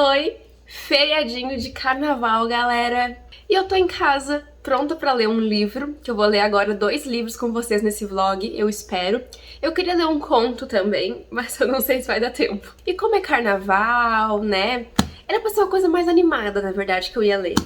Oi, feriadinho de carnaval, galera! E eu tô em casa, pronta pra ler um livro, que eu vou ler agora 2 livros com vocês nesse vlog, eu espero. Eu queria ler um conto também, mas eu não sei se vai dar tempo. E como é carnaval, né? Era pra ser uma coisa mais animada, na verdade, que eu ia ler.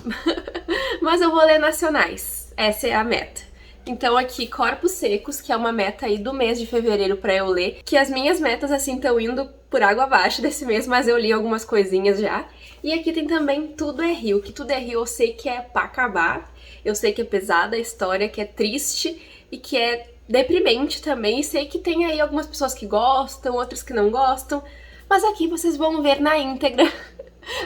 Mas eu vou ler nacionais, essa é a meta. Então aqui, Corpos Secos, que é uma meta aí do mês de fevereiro pra eu ler, que as minhas metas assim estão indo por água abaixo desse mês, mas eu li algumas coisinhas já. E aqui tem também Tudo é Rio, que Tudo é Rio eu sei que é pra acabar, eu sei que é pesada a história, que é triste e que é deprimente também, e sei que tem aí algumas pessoas que gostam, outras que não gostam, mas aqui vocês vão ver na íntegra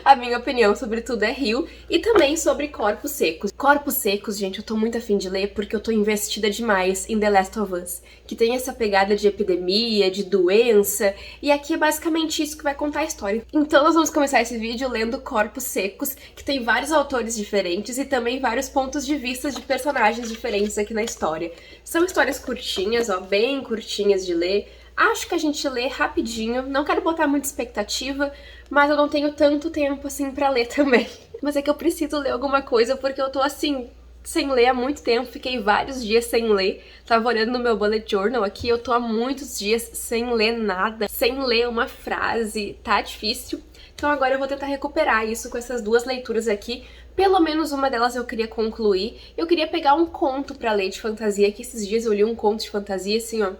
a minha opinião sobre Tudo é Rio e também sobre Corpos Secos. Corpos Secos, gente, eu tô muito afim de ler porque eu tô investida demais em The Last of Us, que tem essa pegada de epidemia, de doença, e aqui é basicamente isso que vai contar a história. Então nós vamos começar esse vídeo lendo Corpos Secos, que tem vários autores diferentes e também vários pontos de vista de personagens diferentes aqui na história. São histórias curtinhas, ó, bem curtinhas de ler. Acho que a gente lê rapidinho, não quero botar muita expectativa, mas eu não tenho tanto tempo assim pra ler também. Mas é que eu preciso ler alguma coisa porque eu tô assim, sem ler há muito tempo, fiquei vários dias sem ler. Tava olhando no meu bullet journal aqui, eu tô há muitos dias sem ler nada, sem ler uma frase, tá difícil. Então agora eu vou tentar recuperar isso com essas 2 leituras aqui. Pelo menos uma delas eu queria concluir. Eu queria pegar um conto pra ler de fantasia, que esses dias eu li um conto de fantasia assim, ó,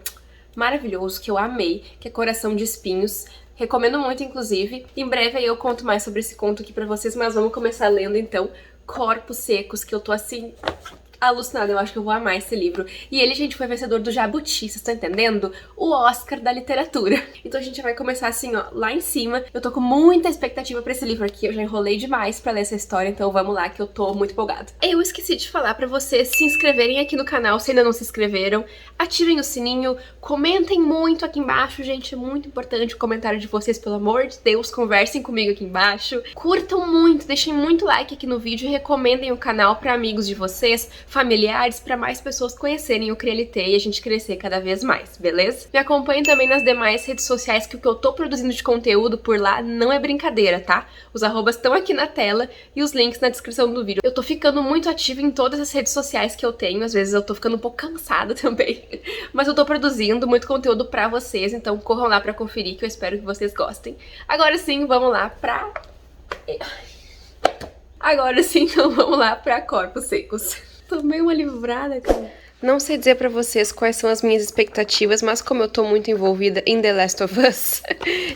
maravilhoso, que eu amei, que é Coração de Espinhos. Recomendo muito, inclusive. Em breve aí eu conto mais sobre esse conto aqui pra vocês, mas vamos começar lendo, então, Corpos Secos, que eu tô, assim, alucinada. Eu acho que eu vou amar esse livro. E ele, gente, foi vencedor do Jabuti, vocês estão entendendo? O Oscar da literatura. Então a gente vai começar assim, ó, lá em cima. Eu tô com muita expectativa pra esse livro aqui. Eu já enrolei demais pra ler essa história, então vamos lá que eu tô muito empolgada. Eu esqueci de falar pra vocês se inscreverem aqui no canal, se ainda não se inscreveram. Ativem o sininho, comentem muito aqui embaixo, gente, é muito importante o comentário de vocês, pelo amor de Deus, conversem comigo aqui embaixo. Curtam muito, deixem muito like aqui no vídeo e recomendem o canal pra amigos de vocês, familiares, pra mais pessoas conhecerem o Crialité e a gente crescer cada vez mais, beleza? Me acompanhem também nas demais redes sociais, que o que eu tô produzindo de conteúdo por lá não é brincadeira, tá? Os arrobas estão aqui na tela e os links na descrição do vídeo. Eu tô ficando muito ativa em todas as redes sociais que eu tenho, às vezes eu tô ficando um pouco cansada também, mas eu tô produzindo muito conteúdo pra vocês, então corram lá pra conferir que eu espero que vocês gostem. Agora sim, vamos lá pra... Agora sim, então vamos lá pra Corpos Secos. Tô meio uma livrada, cara. Não sei dizer pra vocês quais são as minhas expectativas, mas como eu tô muito envolvida em The Last of Us,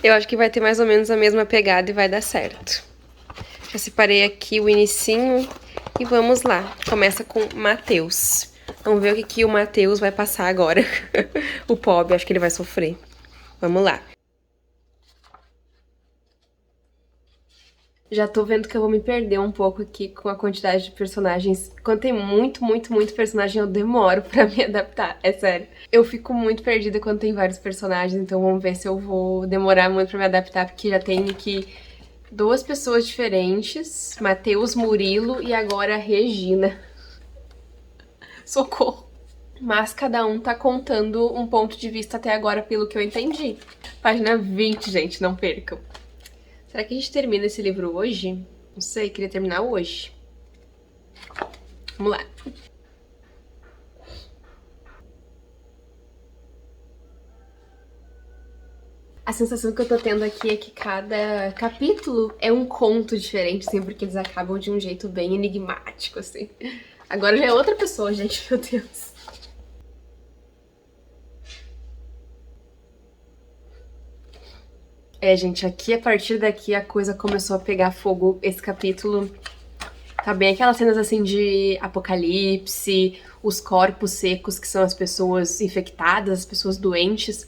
eu acho que vai ter mais ou menos a mesma pegada e vai dar certo. Já separei aqui o inicinho e vamos lá. Começa com Mateus. Vamos ver o que o Mateus vai passar agora. O pobre, acho que ele vai sofrer. Vamos lá. Já tô vendo que eu vou me perder um pouco aqui com a quantidade de personagens. Quando tem muito personagem, eu demoro pra me adaptar, é sério. Eu fico muito perdida quando tem vários personagens, então vamos ver se eu vou demorar muito pra me adaptar, porque já tem aqui 2 pessoas diferentes, Mateus, Murilo e agora a Regina. Socorro. Mas cada um tá contando um ponto de vista até agora, pelo que eu entendi. Página 20, gente, não percam. Será que a gente termina esse livro hoje? Não sei, queria terminar hoje. Vamos lá. A sensação que eu tô tendo aqui é que cada capítulo é um conto diferente, assim, porque eles acabam de um jeito bem enigmático, assim. Agora já é outra pessoa, gente, meu Deus. É, gente, aqui, a partir daqui, a coisa começou a pegar fogo. Esse capítulo tá bem aquelas cenas, assim, de apocalipse, os corpos secos, que são as pessoas infectadas, as pessoas doentes,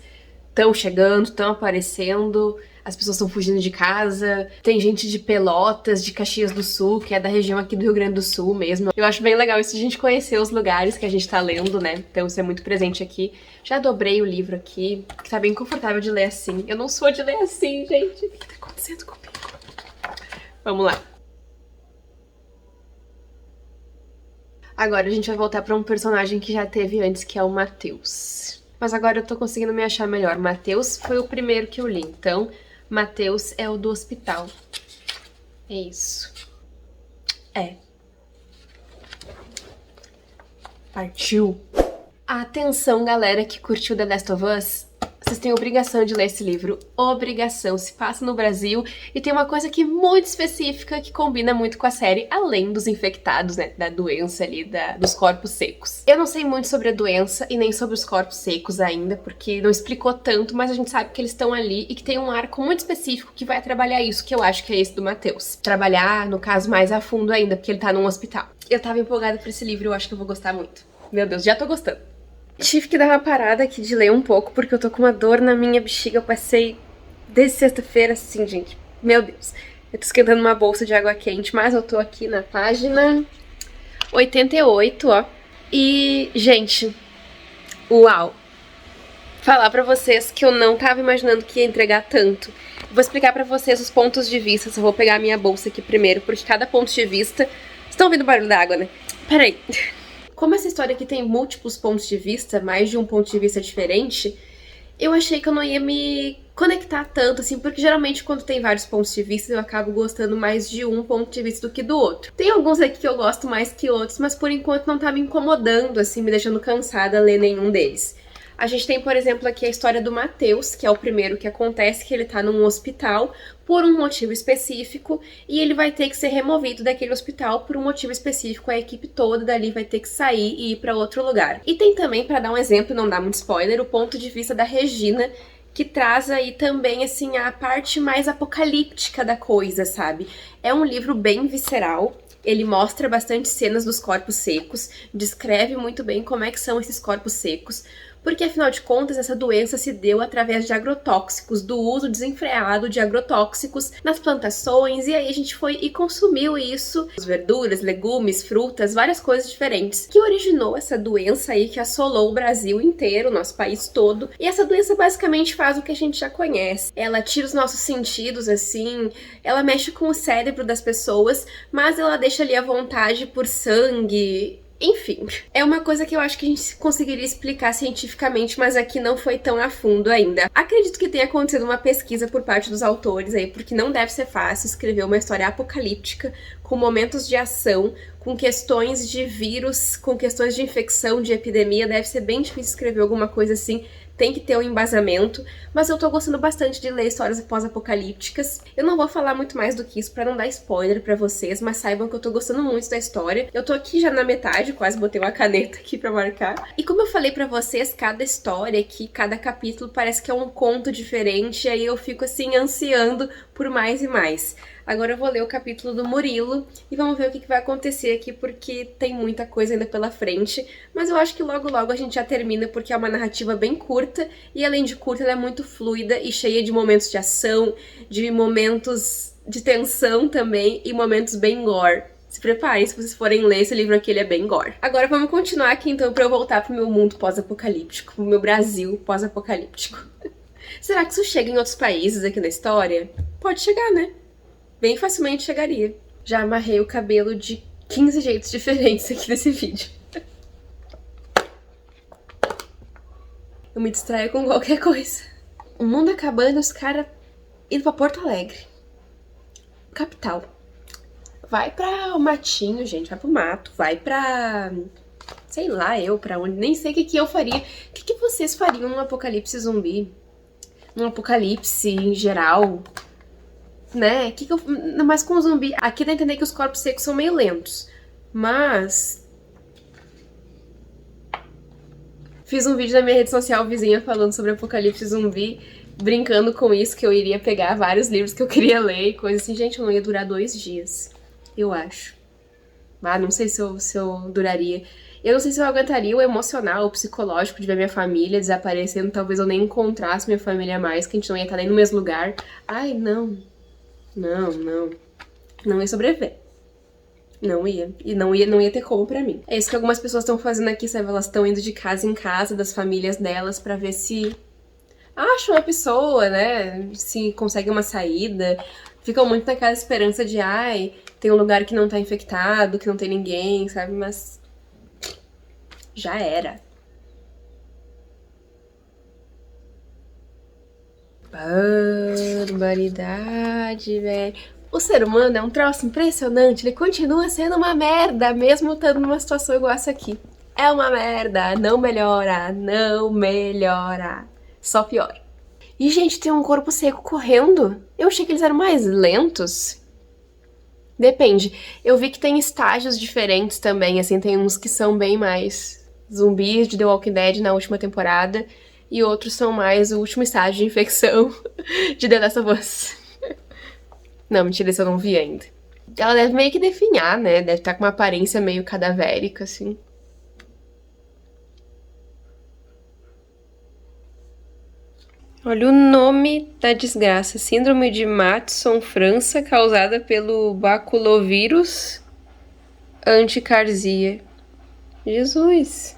estão chegando, estão aparecendo, as pessoas estão fugindo de casa, tem gente de Pelotas, de Caxias do Sul, que é da região aqui do Rio Grande do Sul mesmo. Eu acho bem legal isso de a gente conhecer os lugares que a gente tá lendo, né? Então isso é muito presente aqui. Já dobrei o livro aqui, que tá bem confortável de ler assim. Eu não sou de ler assim, gente. O que tá acontecendo comigo? Vamos lá. Agora a gente vai voltar pra um personagem que já teve antes, que é o Mateus. Mas agora eu tô conseguindo me achar melhor. Mateus foi o primeiro que eu li, então Mateus é o do hospital. É isso. É. Partiu. Atenção, galera que curtiu The Last of Us. Vocês têm obrigação de ler esse livro. Obrigação. Se passa no Brasil e tem uma coisa aqui muito específica que combina muito com a série, além dos infectados, né? Da doença ali, dos corpos secos. Eu não sei muito sobre a doença e nem sobre os corpos secos ainda, porque não explicou tanto, mas a gente sabe que eles estão ali e que tem um arco muito específico que vai trabalhar isso, que eu acho que é esse do Matheus. Trabalhar, no caso, mais a fundo ainda, porque ele tá num hospital. Eu tava empolgada pra esse livro e eu acho que eu vou gostar muito. Meu Deus, já tô gostando. Tive que dar uma parada aqui de ler um pouco, porque eu tô com uma dor na minha bexiga. Eu passei desde sexta-feira, assim, gente. Meu Deus. Eu tô esquentando uma bolsa de água quente, mas eu tô aqui na página 88, ó. E, gente, uau. Falar pra vocês que eu não tava imaginando que ia entregar tanto. Vou explicar pra vocês os pontos de vista. Só vou pegar a minha bolsa aqui primeiro, porque cada ponto de vista... Vocês estão ouvindo o barulho da água, né? Peraí. Como essa história aqui tem múltiplos pontos de vista, mais de um ponto de vista diferente, eu achei que eu não ia me conectar tanto, assim, porque geralmente quando tem vários pontos de vista eu acabo gostando mais de um ponto de vista do que do outro. Tem alguns aqui que eu gosto mais que outros, mas por enquanto não tá me incomodando, assim, me deixando cansada ler nenhum deles. A gente tem, por exemplo, aqui a história do Matheus, que é o primeiro que acontece, que ele tá num hospital por um motivo específico e ele vai ter que ser removido daquele hospital por um motivo específico. A equipe toda dali vai ter que sair e ir pra outro lugar. E tem também, pra dar um exemplo, não dar muito spoiler, o ponto de vista da Regina, que traz aí também, assim, a parte mais apocalíptica da coisa, sabe? É um livro bem visceral. Ele mostra bastante cenas dos corpos secos, descreve muito bem como é que são esses corpos secos, porque afinal de contas essa doença se deu através de agrotóxicos, do uso desenfreado de agrotóxicos nas plantações, e aí a gente foi e consumiu isso, verduras, legumes, frutas, várias coisas diferentes, que originou essa doença aí que assolou o Brasil inteiro, o nosso país todo, e essa doença basicamente faz o que a gente já conhece. Ela tira os nossos sentidos, assim, ela mexe com o cérebro das pessoas, mas ela deixa ali a vontade por sangue. Enfim, é uma coisa que eu acho que a gente conseguiria explicar cientificamente, mas aqui não foi tão a fundo ainda. Acredito que tenha acontecido uma pesquisa por parte dos autores aí, porque não deve ser fácil escrever uma história apocalíptica, com momentos de ação, com questões de vírus, com questões de infecção, de epidemia. Deve ser bem difícil escrever alguma coisa assim. Tem que ter um embasamento, mas eu tô gostando bastante de ler histórias pós-apocalípticas. Eu não vou falar muito mais do que isso pra não dar spoiler pra vocês, mas saibam que eu tô gostando muito da história. Eu tô aqui já na metade, quase botei uma caneta aqui pra marcar. E como eu falei pra vocês, cada história aqui, cada capítulo parece que é um conto diferente, e aí eu fico assim ansiando por mais e mais. Agora eu vou ler o capítulo do Murilo e vamos ver o que vai acontecer aqui, porque tem muita coisa ainda pela frente, mas eu acho que logo logo a gente já termina, porque é uma narrativa bem curta, e além de curta ela é muito fluida e cheia de momentos de ação, de momentos de tensão também e momentos bem gore. Se preparem, se vocês forem ler esse livro aqui, ele é bem gore. Agora vamos continuar aqui então pra eu voltar pro meu mundo pós-apocalíptico, pro meu Brasil pós-apocalíptico. Será que isso chega em outros países aqui na história? Pode chegar, né? Bem facilmente chegaria. Já amarrei o cabelo de 15 jeitos diferentes aqui nesse vídeo. Eu me distraio com qualquer coisa. O mundo acabando, os caras indo pra Porto Alegre. Capital. Vai pra o matinho, gente. Vai pro mato. Vai pra... sei lá, pra onde. Nem sei o que eu faria. O que vocês fariam num apocalipse zumbi? Num apocalipse em geral? Né? Mas com o zumbi... Aqui dá a entender que os corpos secos são meio lentos. Mas... fiz um vídeo na minha rede social vizinha falando sobre apocalipse zumbi, brincando com isso, que eu iria pegar vários livros que eu queria ler e coisa assim. Gente, eu não ia durar 2 dias. Eu acho. Ah, não sei se eu duraria. Eu não sei se eu aguentaria o emocional, o psicológico de ver minha família desaparecendo. Talvez eu nem encontrasse minha família mais, que a gente não ia estar nem no mesmo lugar. Ai, não. Não ia sobreviver. Não ia. E não ia ter como pra mim. É isso que algumas pessoas estão fazendo aqui, sabe? Elas estão indo de casa em casa das famílias delas pra ver se acham uma pessoa, né? Se conseguem uma saída. Ficam muito naquela esperança de, ai, tem um lugar que não tá infectado, que não tem ninguém, sabe? Mas já era. Barbaridade, velho. O ser humano é um troço impressionante, ele continua sendo uma merda, mesmo estando numa situação igual essa aqui. É uma merda, não melhora, não melhora, só piora. E, gente, tem um corpo seco correndo. Eu achei que eles eram mais lentos. Depende. Eu vi que tem estágios diferentes também, assim, tem uns que são bem mais zumbis de The Walking Dead na última temporada, e outros são mais o último estágio de infecção de The Last of Us. Não, mentira, isso eu não vi ainda. Ela deve meio que definhar, né? Deve estar com uma aparência meio cadavérica, assim. Olha o nome da desgraça. Síndrome de Matson, França, causada pelo baculovírus anticarzia. Jesus.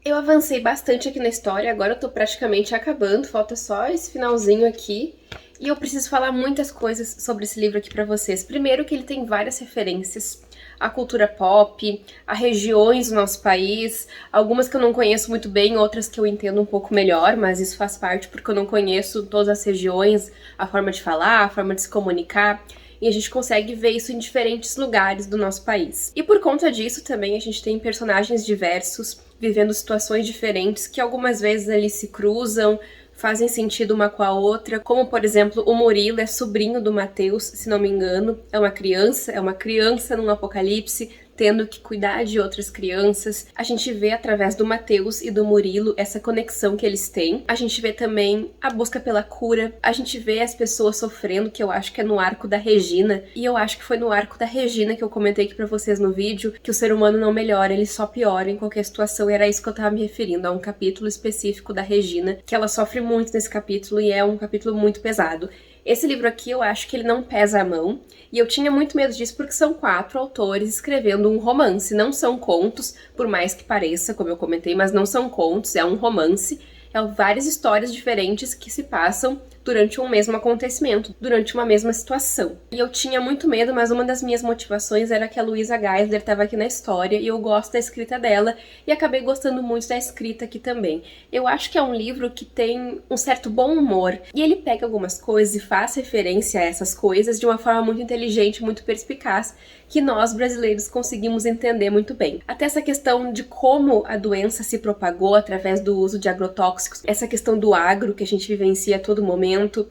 Eu avancei bastante aqui na história, agora eu tô praticamente acabando, falta só esse finalzinho aqui. E eu preciso falar muitas coisas sobre esse livro aqui pra vocês. Primeiro que ele tem várias referências à cultura pop, a regiões do nosso país, algumas que eu não conheço muito bem, outras que eu entendo um pouco melhor, mas isso faz parte porque eu não conheço todas as regiões, a forma de falar, a forma de se comunicar. E a gente consegue ver isso em diferentes lugares do nosso país. E por conta disso também a gente tem personagens diversos, vivendo situações diferentes, que algumas vezes ali se cruzam, fazem sentido uma com a outra, como por exemplo o Murilo é sobrinho do Mateus, se não me engano, é uma criança num apocalipse, tendo que cuidar de outras crianças. A gente vê através do Mateus e do Murilo essa conexão que eles têm. A gente vê também a busca pela cura. A gente vê as pessoas sofrendo, que eu acho que é no arco da Regina. E eu acho que foi no arco da Regina que eu comentei aqui pra vocês no vídeo, que o ser humano não melhora, ele só piora em qualquer situação. E era isso que eu tava me referindo, a um capítulo específico da Regina, que ela sofre muito nesse capítulo e é um capítulo muito pesado. Esse livro aqui eu acho que ele não pesa a mão, e eu tinha muito medo disso porque são 4 autores escrevendo um romance, não são contos, por mais que pareça, como eu comentei, mas não são contos, é um romance, é várias histórias diferentes que se passam durante um mesmo acontecimento, durante uma mesma situação. E eu tinha muito medo, mas uma das minhas motivações era que a Luísa Geisler estava aqui na história e eu gosto da escrita dela e acabei gostando muito da escrita aqui também. Eu acho que é um livro que tem um certo bom humor e ele pega algumas coisas e faz referência a essas coisas de uma forma muito inteligente, muito perspicaz, que nós brasileiros conseguimos entender muito bem. Até essa questão de como a doença se propagou através do uso de agrotóxicos, essa questão do agro que a gente vivencia a todo momento.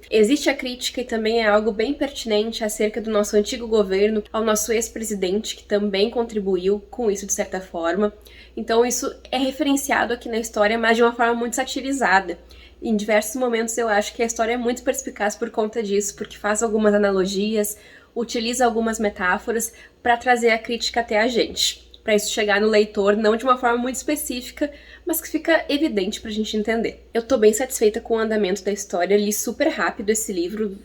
Existe a crítica e também é algo bem pertinente acerca do nosso antigo governo, ao nosso ex-presidente, que também contribuiu com isso de certa forma. Então isso é referenciado aqui na história, mas de uma forma muito satirizada. Em diversos momentos eu acho que a história é muito perspicaz por conta disso, porque faz algumas analogias, utiliza algumas metáforas para trazer a crítica até a gente, para isso chegar no leitor, não de uma forma muito específica, mas que fica evidente pra gente entender. Eu tô bem satisfeita com o andamento da história, li super rápido esse livro,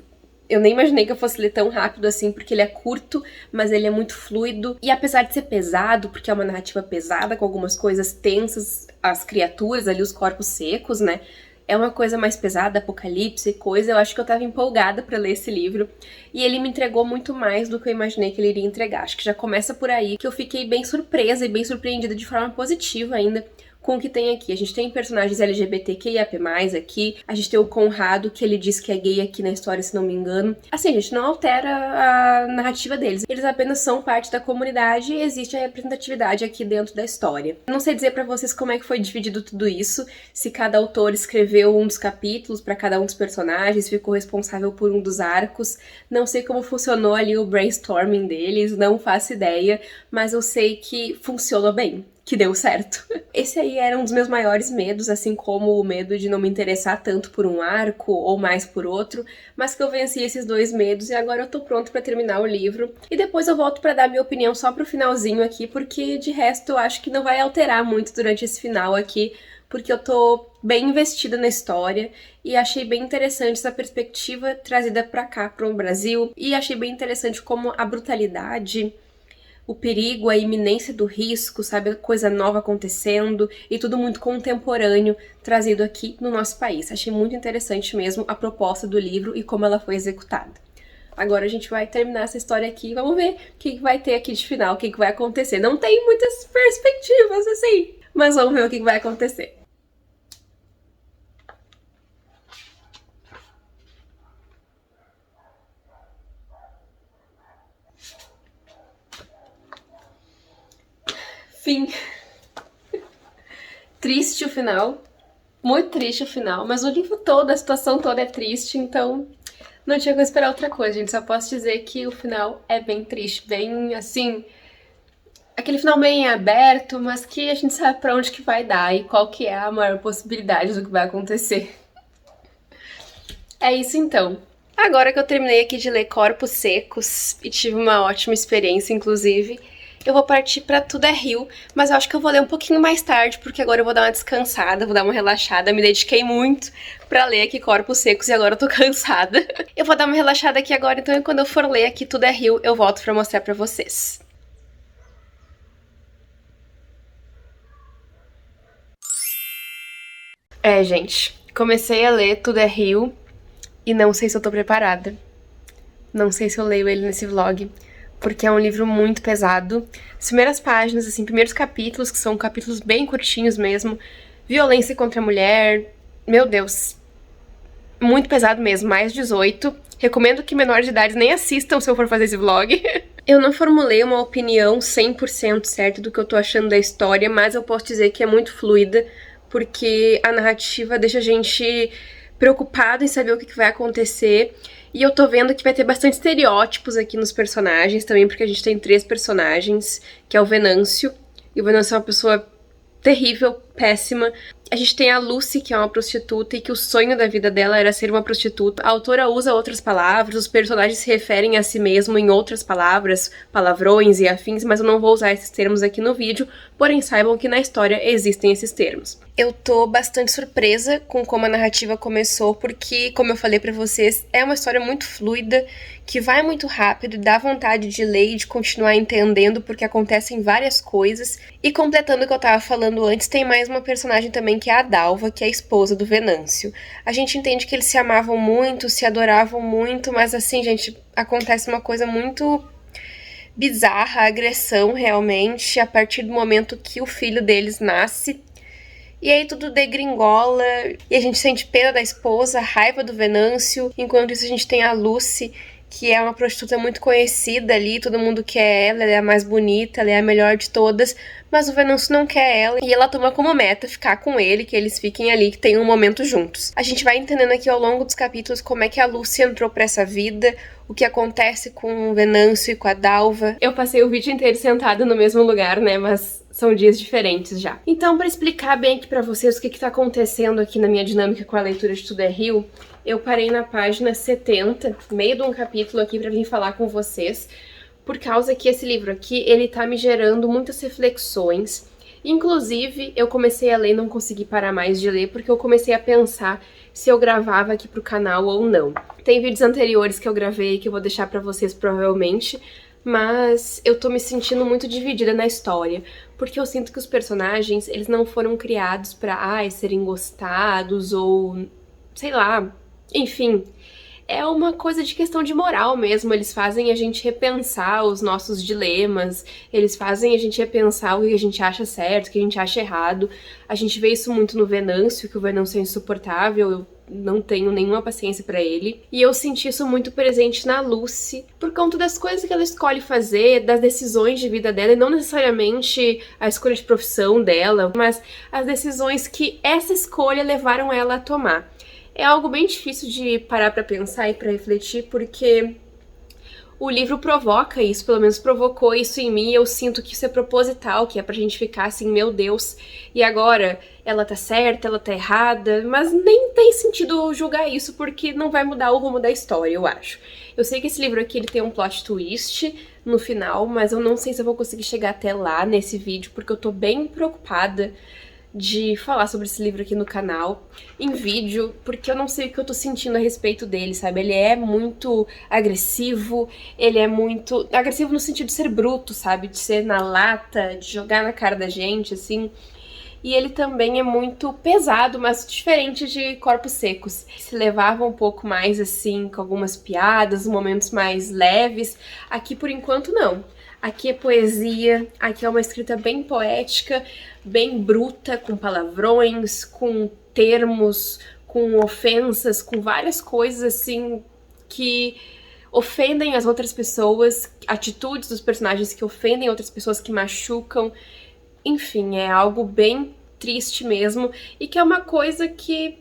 eu nem imaginei que eu fosse ler tão rápido assim, porque ele é curto, mas ele é muito fluido, e apesar de ser pesado, porque é uma narrativa pesada, com algumas coisas tensas, as criaturas ali, os corpos secos, né, é uma coisa mais pesada, apocalipse e coisa, eu acho que eu tava empolgada pra ler esse livro, e ele me entregou muito mais do que eu imaginei que ele iria entregar. Acho que já começa por aí, que eu fiquei bem surpresa e bem surpreendida de forma positiva ainda com o que tem aqui. A gente tem personagens LGBTQIAP+, aqui, a gente tem o Conrado, que ele diz que é gay aqui na história, se não me engano. Assim, a gente não altera a narrativa deles, eles apenas são parte da comunidade e existe a representatividade aqui dentro da história. Não sei dizer pra vocês como é que foi dividido tudo isso, se cada autor escreveu um dos capítulos pra cada um dos personagens, ficou responsável por um dos arcos, não sei como funcionou ali o brainstorming deles, não faço ideia, mas eu sei que funcionou bem, que deu certo. Esse aí era um dos meus maiores medos, assim como o medo de não me interessar tanto por um arco ou mais por outro, mas que eu venci esses 2 medos e agora eu tô pronto pra terminar o livro. E depois eu volto pra dar minha opinião só pro finalzinho aqui, porque de resto eu acho que não vai alterar muito durante esse final aqui, porque eu tô bem investida na história e achei bem interessante essa perspectiva trazida pra cá, pro Brasil, e achei bem interessante como a brutalidade, o perigo, a iminência do risco, sabe, coisa nova acontecendo e tudo muito contemporâneo trazido aqui no nosso país. Achei muito interessante mesmo a proposta do livro e como ela foi executada. Agora a gente vai terminar essa história aqui e vamos ver o que vai ter aqui de final, o que vai acontecer. Não tem muitas perspectivas assim, mas vamos ver o que vai acontecer. Fim. Triste o final. Muito triste o final. Mas o livro todo, a situação toda é triste, então não tinha como esperar outra coisa, gente. Só posso dizer que o final é bem triste. Bem, assim... Aquele final bem aberto, mas que a gente sabe pra onde que vai dar e qual que é a maior possibilidade do que vai acontecer. É isso então. Agora que eu terminei aqui de ler Corpos Secos e tive uma ótima experiência, inclusive, eu vou partir pra Tudo é Rio, mas eu acho que eu vou ler um pouquinho mais tarde, porque agora eu vou dar uma descansada, vou dar uma relaxada, me dediquei muito pra ler aqui Corpos Secos e agora eu tô cansada. Eu vou dar uma relaxada aqui agora, então, e quando eu for ler aqui Tudo é Rio, eu volto pra mostrar pra vocês. Gente, comecei a ler Tudo é Rio e não sei se eu tô preparada. Não sei se eu leio ele nesse vlog, porque é um livro muito pesado. As primeiras páginas, assim, primeiros capítulos, que são capítulos bem curtinhos mesmo, violência contra a mulher, meu Deus, muito pesado mesmo, mais 18. Recomendo que menores de idade nem assistam se eu for fazer esse vlog. Eu não formulei uma opinião 100% certa do que eu tô achando da história, mas eu posso dizer que é muito fluida, porque a narrativa deixa a gente preocupado em saber o que vai acontecer. E eu tô vendo que vai ter bastante estereótipos aqui nos personagens também, porque a gente tem 3 personagens, que é o Venâncio. E o Venâncio é uma pessoa terrível, péssima. A gente tem a Lucy, que é uma prostituta, e que o sonho da vida dela era ser uma prostituta. A autora usa outras palavras, os personagens se referem a si mesmo em outras palavras, palavrões e afins, mas eu não vou usar esses termos aqui no vídeo, porém saibam que na história existem esses termos. Eu tô bastante surpresa com como a narrativa começou, porque, como eu falei pra vocês, é uma história muito fluida, que vai muito rápido, dá vontade de ler e de continuar entendendo, porque acontecem várias coisas. E completando o que eu tava falando antes, tem mais uma personagem também, que é a Dalva, que é a esposa do Venâncio. A gente entende que eles se amavam muito, se adoravam muito, mas assim, gente, acontece uma coisa muito bizarra, a agressão realmente, a partir do momento que o filho deles nasce. E aí tudo degringola, e a gente sente pena da esposa, raiva do Venâncio, enquanto isso a gente tem a Lucy, que é uma prostituta muito conhecida ali, todo mundo quer ela é a mais bonita, ela é a melhor de todas, mas o Venâncio não quer ela, e ela toma como meta ficar com ele, que eles fiquem ali, que tenham um momento juntos. A gente vai entendendo aqui ao longo dos capítulos como é que a Lucy entrou pra essa vida, o que acontece com o Venâncio e com a Dalva. Eu passei o vídeo inteiro sentada no mesmo lugar, né, mas são dias diferentes já. Então, pra explicar bem aqui pra vocês o que tá acontecendo aqui na minha dinâmica com a leitura de Tudo é Rio, eu parei na página 70, meio de um capítulo aqui pra vir falar com vocês, por causa que esse livro aqui, ele tá me gerando muitas reflexões. Inclusive, eu comecei a ler e não consegui parar mais de ler, porque eu comecei a pensar se eu gravava aqui pro canal ou não. Tem vídeos anteriores que eu gravei que eu vou deixar pra vocês provavelmente, mas eu tô me sentindo muito dividida na história, porque eu sinto que os personagens, eles não foram criados pra, serem gostados ou, sei lá, enfim, é uma coisa de questão de moral mesmo, eles fazem a gente repensar os nossos dilemas, eles fazem a gente repensar o que a gente acha certo, o que a gente acha errado. A gente vê isso muito no Venâncio, que o Venâncio é insuportável, eu não tenho nenhuma paciência pra ele. E eu senti isso muito presente na Lucy, por conta das coisas que ela escolhe fazer, das decisões de vida dela, e não necessariamente a escolha de profissão dela, mas as decisões que essa escolha levaram ela a tomar. É algo bem difícil de parar pra pensar e pra refletir, porque o livro provoca isso, pelo menos provocou isso em mim, e eu sinto que isso é proposital, que é pra gente ficar assim, meu Deus, e agora ela tá certa, ela tá errada, mas nem tem sentido julgar isso, porque não vai mudar o rumo da história, eu acho. Eu sei que esse livro aqui, ele tem um plot twist no final, mas eu não sei se eu vou conseguir chegar até lá nesse vídeo, porque eu tô bem preocupada de falar sobre esse livro aqui no canal, em vídeo, porque eu não sei o que eu tô sentindo a respeito dele, sabe? Ele é muito agressivo, ele é muito agressivo no sentido de ser bruto, sabe? De ser na lata, de jogar na cara da gente, assim. E ele também é muito pesado, mas diferente de Corpos Secos. Se levava um pouco mais, assim, com algumas piadas, momentos mais leves. Aqui, por enquanto, não. Aqui é poesia, aqui é uma escrita bem poética, bem bruta, com palavrões, com termos, com ofensas, com várias coisas assim que ofendem as outras pessoas, atitudes dos personagens que ofendem outras pessoas, que machucam. enfim, é algo bem triste mesmo, e que é uma coisa que...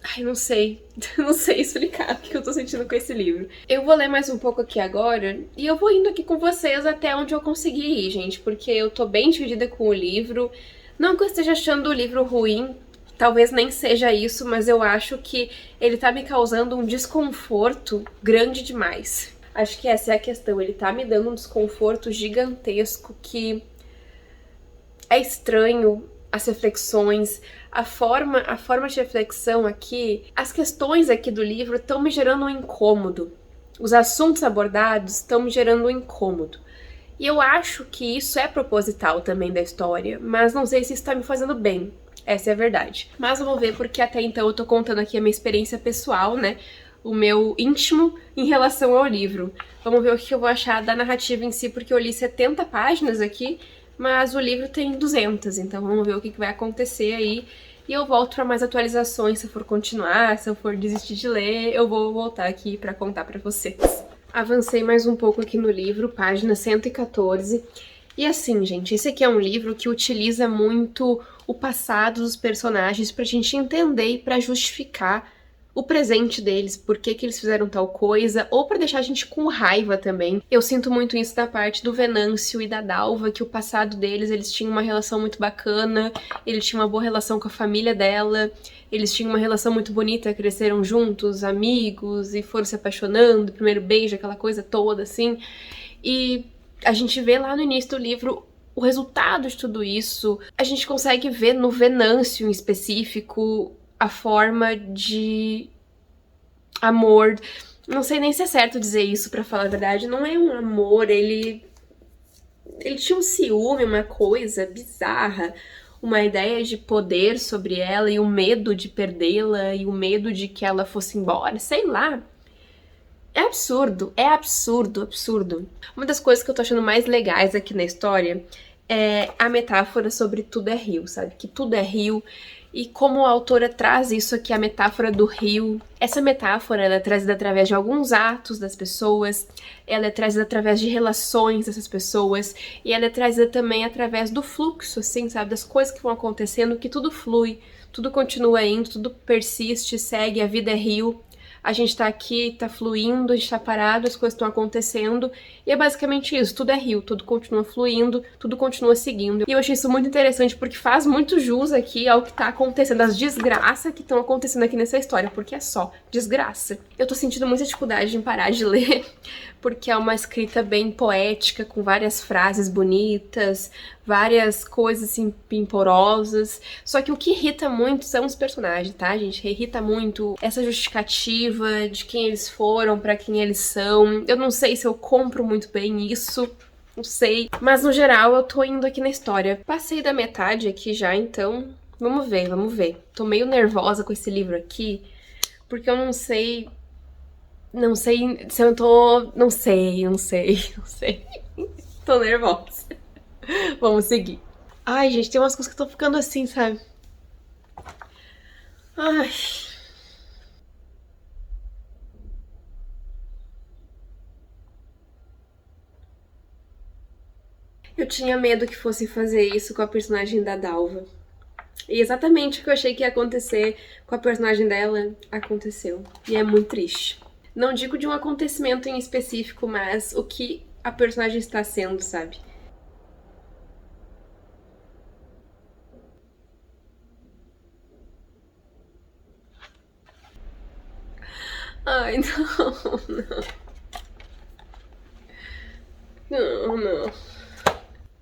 Ai, não sei, não sei explicar o que eu tô sentindo com esse livro. Eu vou ler mais um pouco aqui agora, e eu vou indo aqui com vocês até onde eu conseguir ir, gente, porque eu tô bem dividida com o livro. Não que eu esteja achando o livro ruim, talvez nem seja isso, mas eu acho que ele tá me causando um desconforto grande demais. Acho que essa é a questão, ele tá me dando um desconforto gigantesco que é estranho, as reflexões, a forma de reflexão aqui, as questões aqui do livro estão me gerando um incômodo. Os assuntos abordados estão me gerando um incômodo. E eu acho que isso é proposital também da história, mas não sei se isso tá me fazendo bem. Essa é a verdade. Mas vamos ver, porque até então eu tô contando aqui a minha experiência pessoal, né? O meu íntimo em relação ao livro. Vamos ver o que eu vou achar da narrativa em si, porque eu li 70 páginas aqui, mas o livro tem 200, então vamos ver o que vai acontecer aí. E eu volto para mais atualizações, se eu for continuar, se eu for desistir de ler, eu vou voltar aqui para contar para vocês. Avancei mais um pouco aqui no livro, página 114. E assim, gente, esse aqui é um livro que utiliza muito o passado dos personagens pra gente entender e pra justificar o presente deles, por que eles fizeram tal coisa, ou pra deixar a gente com raiva também. Eu sinto muito isso da parte do Venâncio e da Dalva, que o passado deles, eles tinham uma relação muito bacana, eles tinham uma boa relação com a família dela, eles tinham uma relação muito bonita, cresceram juntos, amigos, e foram se apaixonando, primeiro beijo, aquela coisa toda, assim. E a gente vê lá no início do livro o resultado de tudo isso. A gente consegue ver no Venâncio em específico a forma de amor. Não sei nem se é certo dizer isso, pra falar a verdade. Não é um amor, ele tinha um ciúme, uma coisa bizarra, uma ideia de poder sobre ela e o medo de perdê-la e o medo de que ela fosse embora, sei lá. É absurdo, absurdo. Uma das coisas que eu tô achando mais legais aqui na história é a metáfora sobre tudo é rio, sabe? Que tudo é rio. E como a autora traz isso aqui, a metáfora do rio. Essa metáfora, ela é trazida através de alguns atos das pessoas, ela é trazida através de relações dessas pessoas, e ela é trazida também através do fluxo, assim, sabe? Das coisas que vão acontecendo, que tudo flui, tudo continua indo, tudo persiste, segue, a vida é rio. A gente tá aqui, tá fluindo, a gente tá parado, as coisas estão acontecendo, e é basicamente isso, tudo é rio, tudo continua fluindo, tudo continua seguindo. E eu achei isso muito interessante porque faz muito jus aqui ao que tá acontecendo, as desgraças que estão acontecendo aqui nessa história, porque é só desgraça. Eu tô sentindo muita dificuldade em parar de ler, porque é uma escrita bem poética, com várias frases bonitas, várias coisas assim pimporosas. Só que o que irrita muito são os personagens, tá, gente? Irrita muito essa justificativa de quem eles foram, pra quem eles são. Eu não sei se eu compro muito bem isso, não sei. Mas no geral eu tô indo aqui na história. Passei da metade aqui já, então vamos ver, vamos ver. Tô meio nervosa com esse livro aqui, porque eu não sei... Não sei se eu tô... Não sei. Tô nervosa. Vamos seguir. Ai, gente, tem umas coisas que estão ficando assim, sabe? Ai. Eu tinha medo que fosse fazer isso com a personagem da Dalva. E exatamente o que eu achei que ia acontecer com a personagem dela, aconteceu. E é muito triste. Não digo de um acontecimento em específico, mas o que a personagem está sendo, sabe? Ai, não.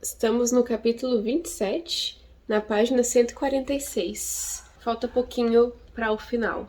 Estamos no capítulo 27, na página 146. Falta pouquinho para o final.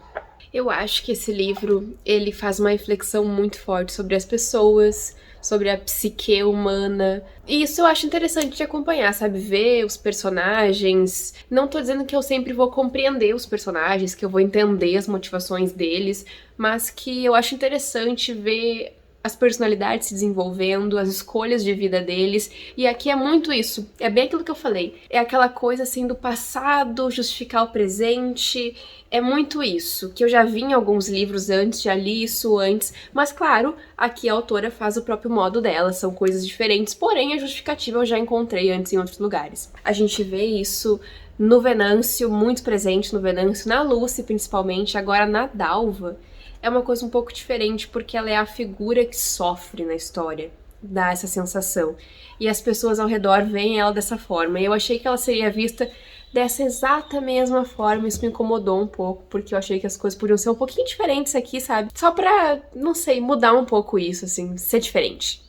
Eu acho que esse livro, ele faz uma reflexão muito forte sobre as pessoas, sobre a psique humana. E isso eu acho interessante de acompanhar, sabe? Ver os personagens. Não tô dizendo que eu sempre vou compreender os personagens, que eu vou entender as motivações deles, mas que eu acho interessante ver as personalidades se desenvolvendo, as escolhas de vida deles, e aqui é muito isso, é bem aquilo que eu falei, é aquela coisa assim do passado justificar o presente, é muito isso, que eu já vi em alguns livros antes, já li isso antes, mas claro, aqui a autora faz o próprio modo dela, são coisas diferentes, porém a justificativa eu já encontrei antes em outros lugares. A gente vê isso no Venâncio, muito presente no Venâncio, na Lucy principalmente, agora na Dalva, é uma coisa um pouco diferente porque ela é a figura que sofre na história, dá essa sensação. E as pessoas ao redor veem ela dessa forma. E eu achei que ela seria vista dessa exata mesma forma, isso me incomodou um pouco, porque eu achei que as coisas podiam ser um pouquinho diferentes aqui, sabe? Só pra, não sei, mudar um pouco isso, assim, ser diferente.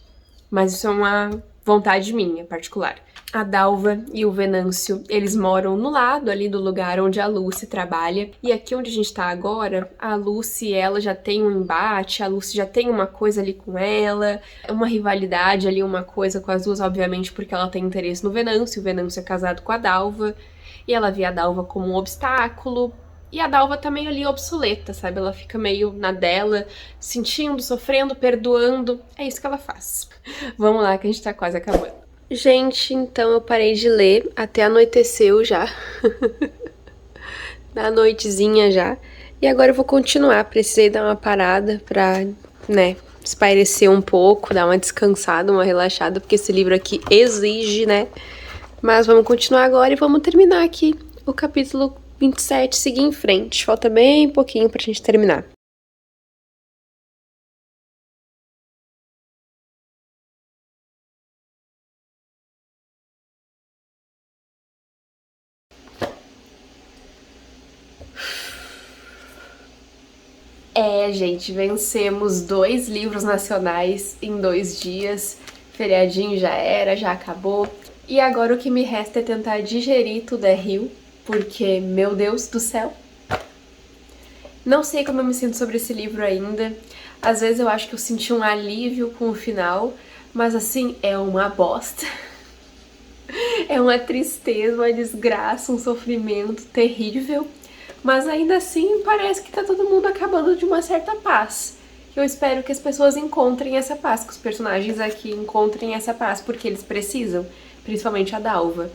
Mas isso é uma vontade minha, particular. A Dalva e o Venâncio, eles moram no lado ali do lugar onde a Lucy trabalha. E aqui onde a gente tá agora, a Lucy, ela já tem um embate, a Lucy já tem uma coisa ali com ela, uma rivalidade ali, uma coisa com as duas, obviamente, porque ela tem interesse no Venâncio, o Venâncio é casado com a Dalva, e ela vê a Dalva como um obstáculo. E a Dalva tá meio ali obsoleta, sabe? Ela fica meio na dela, sentindo, sofrendo, perdoando. É isso que ela faz. Vamos lá que a gente tá quase acabando. Gente, então eu parei de ler, até anoiteceu já. Da noitezinha já. E agora eu vou continuar, precisei dar uma parada pra, né, espairecer um pouco, dar uma descansada, uma relaxada, porque esse livro aqui exige, né? Mas vamos continuar agora e vamos terminar aqui o capítulo 27, seguir em frente. Falta bem pouquinho pra gente terminar. É, gente, vencemos 2 livros nacionais em 2 dias. Feriadinho já era, já acabou. E agora o que me resta é tentar digerir Tudo é Rio, porque, meu Deus do céu, não sei como eu me sinto sobre esse livro ainda. Às vezes eu acho que eu senti um alívio com o final, mas assim, é uma bosta. É uma tristeza, uma desgraça, um sofrimento terrível. Mas ainda assim parece que tá todo mundo acabando de uma certa paz. Eu espero que as pessoas encontrem essa paz, que os personagens aqui encontrem essa paz, porque eles precisam, principalmente a Dalva.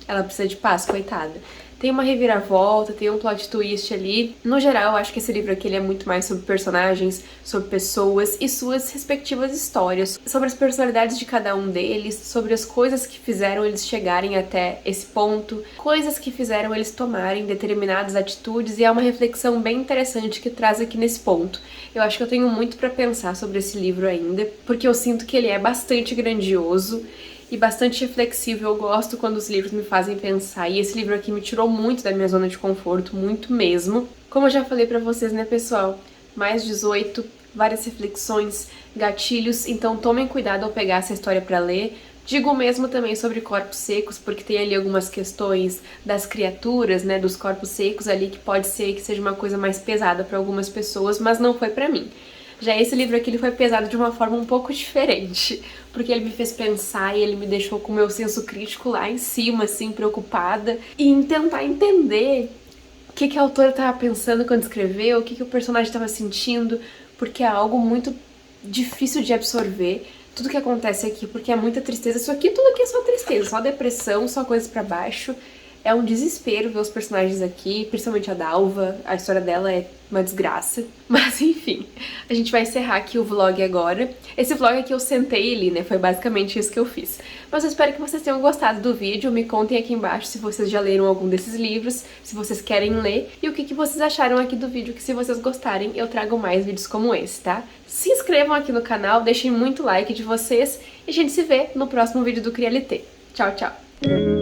Ela precisa de paz, coitada. Tem uma reviravolta, tem um plot twist ali. No geral, eu acho que esse livro aqui ele é muito mais sobre personagens, sobre pessoas e suas respectivas histórias, sobre as personalidades de cada um deles, sobre as coisas que fizeram eles chegarem até esse ponto, coisas que fizeram eles tomarem determinadas atitudes, e é uma reflexão bem interessante que traz aqui nesse ponto. Eu acho que eu tenho muito pra pensar sobre esse livro ainda, porque eu sinto que ele é bastante grandioso e bastante reflexivo. Eu gosto quando os livros me fazem pensar, e esse livro aqui me tirou muito da minha zona de conforto, muito mesmo. Como eu já falei pra vocês, né, pessoal? Mais 18, várias reflexões, gatilhos, então tomem cuidado ao pegar essa história pra ler. Digo o mesmo também sobre corpos secos, porque tem ali algumas questões das criaturas, né, dos corpos secos ali, que pode ser que seja uma coisa mais pesada pra algumas pessoas, mas não foi pra mim. Já esse livro aqui ele foi pesado de uma forma um pouco diferente, porque ele me fez pensar e ele me deixou com o meu senso crítico lá em cima, assim, preocupada, e em tentar entender o que a autora estava pensando quando escreveu, o que o personagem estava sentindo, porque é algo muito difícil de absorver, tudo que acontece aqui, porque é muita tristeza. Isso aqui, tudo aqui é só tristeza, só depressão, só coisas pra baixo. É um desespero ver os personagens aqui, principalmente a Dalva, a história dela é uma desgraça. Mas enfim, a gente vai encerrar aqui o vlog agora. Esse vlog aqui eu sentei e li, né? Foi basicamente isso que eu fiz. Mas eu espero que vocês tenham gostado do vídeo. Me contem aqui embaixo se vocês já leram algum desses livros, se vocês querem ler, e o que vocês acharam aqui do vídeo, que se vocês gostarem eu trago mais vídeos como esse, tá? Se inscrevam aqui no canal, deixem muito like de vocês, e a gente se vê no próximo vídeo do CriaLT. Tchau, tchau!